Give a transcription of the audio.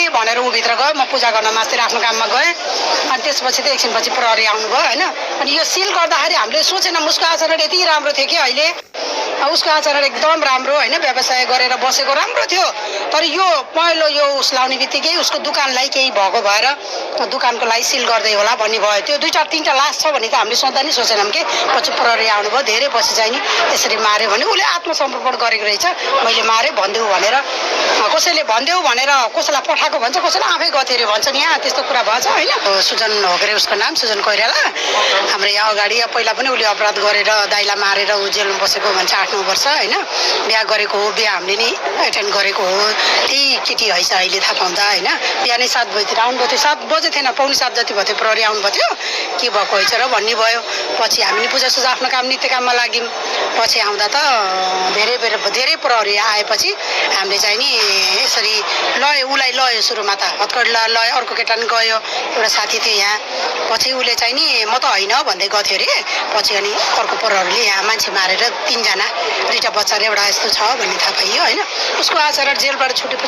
भनेर ऊ भित्र गयो। म पूजा गर्न मास्तिर आफ्नो काममा गएँ। अनि त्यसपछि त एकछिनपछि प्रहरी आउनुभयो होइन। अनि यो सिल गर्दाखेरि हामीले सोचेनौँ उसको आचरण यति राम्रो थियो कि अहिले उसको आचरण एकदम राम्रो होइन, व्यवसाय गरेर बसेको राम्रो थियो। तर यो पहिलो यो उस लाउने बित्तिकै उसको दुकानलाई केही भएको भएर दुकानको लागि सिल गर्दै होला भन्ने भयो। त्यो 2-3टा लास छ भने त हामीले सधैँ नि सोचेनौँ कि पछि प्रहरी आउनुभयो। धेरै पछि चाहिँ नि यसरी माऱ्यो भने उसले आत्मसमर्पण गरेको रहेछ। मैले मारेँ भनिदेऊ भनेर, कसैले भनिदेऊ भनेर कसैलाई पठाएको भन्छ, कसैले आफै गथ्यो अरे भन्छन्। यहाँ त्यस्तो कुरा भएछ होइन। सुजन हो के अरे उसको नाम, सुजन कोइराला। हाम्रो यहाँ अगाडि पहिला पनि उसले अपराध गरेर दाइलाई मारेर ऊ जेलमा बसेको भन्छ 8-9 वर्ष होइन। बिहा गरेको हो, बिहा हामीले नि एटेन्ड गरेको हो। त्यही केटी हैछ अहिले थाहा पाउँदा होइन। बिहानै 7 बजीतिर आउनुभएको थियो। 7 बजे थिएन, 6:45 जति भयो थियो प्रहरी आउनुभएको थियो। के भएको हैछ र भन्ने भयो। पछि हामी पूजासुजा आफ्नो काम नित्य काममा लाग्यौँ। पछि आउँदा त धेरै प्रहरी आएपछि हामीले चाहिँ नि यसरी लयो, उसलाई लयो। सुरुमा त हत्कडा लयो, अर्को केटा नि गयो, एउटा साथी थियो यहाँ। पछि उसले चाहिँ नि म त होइन भन्दै गथ्यो अरे। पछि अनि अर्को प्रहरीले यहाँ मान्छे मारेर 3जना, 2टा बच्चा र एउटा यस्तो छ भन्ने थाहा पाइयो होइन। उसको आचरण जेलबाट छुटेपछि